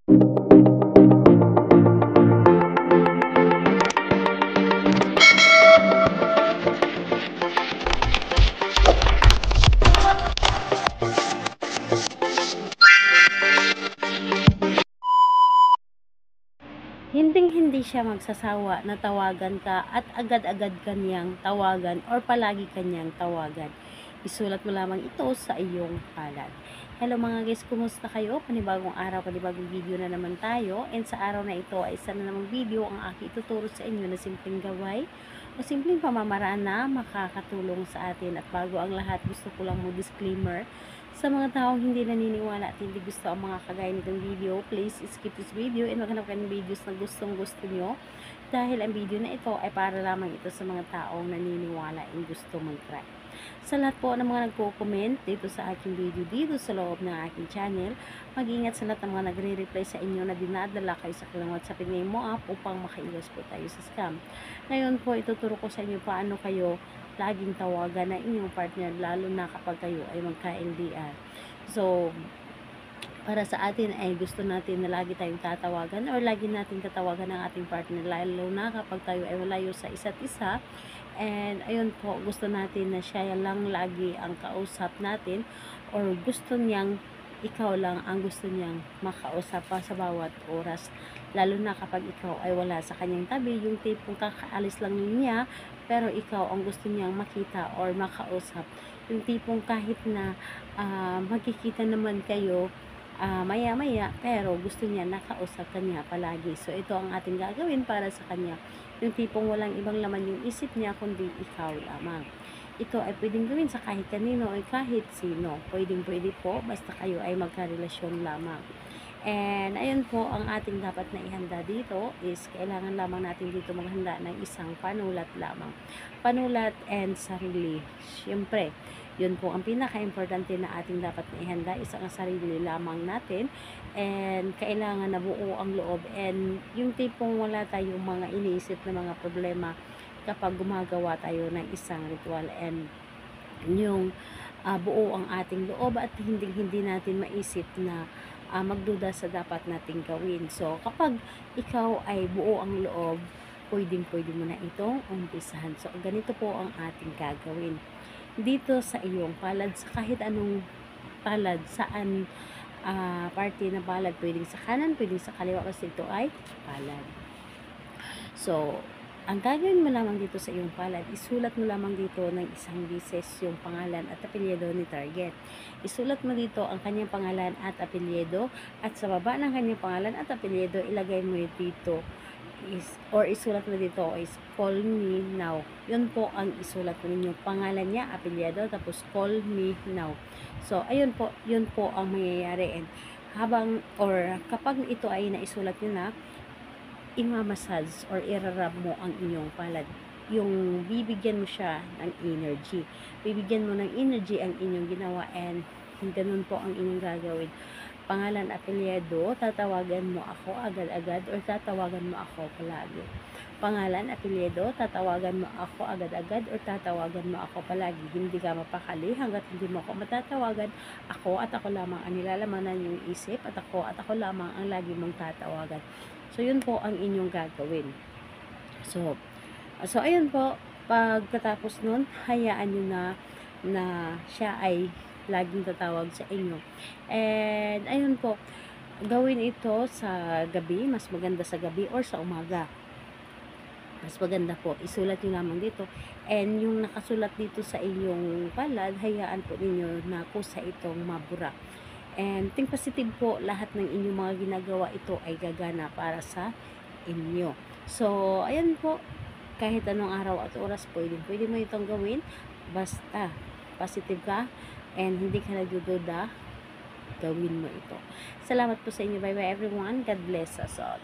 Hinding-hindi siya magsasawa na tawagan ka at agad-agad kanyang tawagan or palagi kanyang tawagan. Isulat mo lamang ito sa iyong palad. Hello mga guys, kumusta kayo? Panibagong araw, panibagong video na naman tayo. And sa araw na ito ay isa na namang video ang aking ituturo sa inyo na simpleng gaway o simpleng pamamaraan na makakatulong sa atin. At bago ang lahat, gusto ko lang mo disclaimer sa mga taong hindi naniniwala at hindi gusto ang mga kagaya nitong video, please skip this video and maghanap kayo ng videos na gustong gusto nyo, dahil ang video na ito ay para lamang ito sa mga taong naniniwala and gusto mag-try. Sa lahat po ng mga nagko-comment dito sa aking video dito sa loob ng aking channel, mag-ingat sa lahat ng mga nagre-reply sa inyo na dinadala kayo sa kanilang WhatsApp name mo up upang makaiwas po tayo sa scam. Ngayon po ituturo ko sa inyo paano kayo laging tawagan na inyong partner, lalo na kapag kayo ay magka-LDR. So, para sa atin ay gusto natin na lagi tayong tatawagan or lagi natin tatawagan ang ating partner, lalo na kapag tayo ay malayo sa isa't isa. And ayun po, gusto natin na siya lang lagi ang kausap natin or gusto niyang ikaw lang ang gusto niyang makausap pa sa bawat oras, lalo na kapag ikaw ay wala sa kanyang tabi, yung tipong kakaalis lang niya pero ikaw ang gusto niyang makita or makausap, yung tipong kahit na magkikita naman kayo maya-maya, pero gusto niya nakausap kanya palagi. So ito ang ating gagawin para sa kanya, yung tipong walang ibang laman yung isip niya kundi ikaw lamang. Ito ay pwedeng gawin sa kahit kanino o kahit sino. Pwede po, basta kayo ay magkarelasyon lamang. And ayun po, ang ating dapat na ihanda dito is kailangan lamang natin dito maghanda ng isang panulat lamang. Panulat and sarili. Siyempre, yun po ang pinaka-importante na ating dapat na ihanda, isang sarili lamang natin. And kailangan na buo ang loob. And yung tipong wala tayong mga iniisip na mga problema kapag gumagawa tayo ng isang ritual, and yung buo ang ating loob at hindi natin maisip na magduda sa dapat nating gawin. So kapag ikaw ay buo ang loob, pwede mo na itong umpisahan. So ganito po ang ating gagawin dito sa iyong palad, sa kahit anong palad, saan parte na palad, pwedeng sa kanan, pwedeng sa kaliwa, kasi ito ay palad. So ang gagawin mo lamang dito sa iyong palad, isulat mo lamang dito ng isang beses yung pangalan at apelyido ni target. Isulat mo dito ang kanyang pangalan at apelyido, at sa baba ng kanyang pangalan at apelyido, ilagay mo dito or isulat mo dito is call me now. Yun po ang isulat mo ninyo, pangalan niya, apelyido, tapos call me now. So ayun po, yun po ang mangyayari. And habang or kapag ito ay naisulat nyo na, imamassage or irarab mo ang inyong palad. Yung bibigyan mo siya ng energy. Bibigyan mo ng energy ang inyong ginawa, and ganun po ang inyong gagawin. Pangalan, apelyido, tatawagan mo ako agad-agad or tatawagan mo ako palagi. Pangalan, apelyido, tatawagan mo ako agad-agad or tatawagan mo ako palagi. Hindi ka mapakali hanggat hindi mo ako matatawagan. Ako at ako lamang ang nilalamanan yung isip, at ako lamang ang lagi mong tatawagan. So yun po ang inyong gagawin. So ayun po, pagkatapos nun, hayaan nyo na siya ay laging tatawag sa inyo. And ayun po, gawin ito sa gabi, mas maganda sa gabi or sa umaga. Mas maganda po, isulat nyo lamang dito. And yung nakasulat dito sa inyong palad, hayaan po ninyo na kusa itong mabura. And think positive po, lahat ng inyong mga ginagawa, ito ay gagana para sa inyo. So ayan po, kahit anong araw at oras, pwede mo itong gawin, basta positive ka and hindi ka nagdududa, gawin mo ito. Salamat po sa inyo. Bye bye everyone. God bless us all.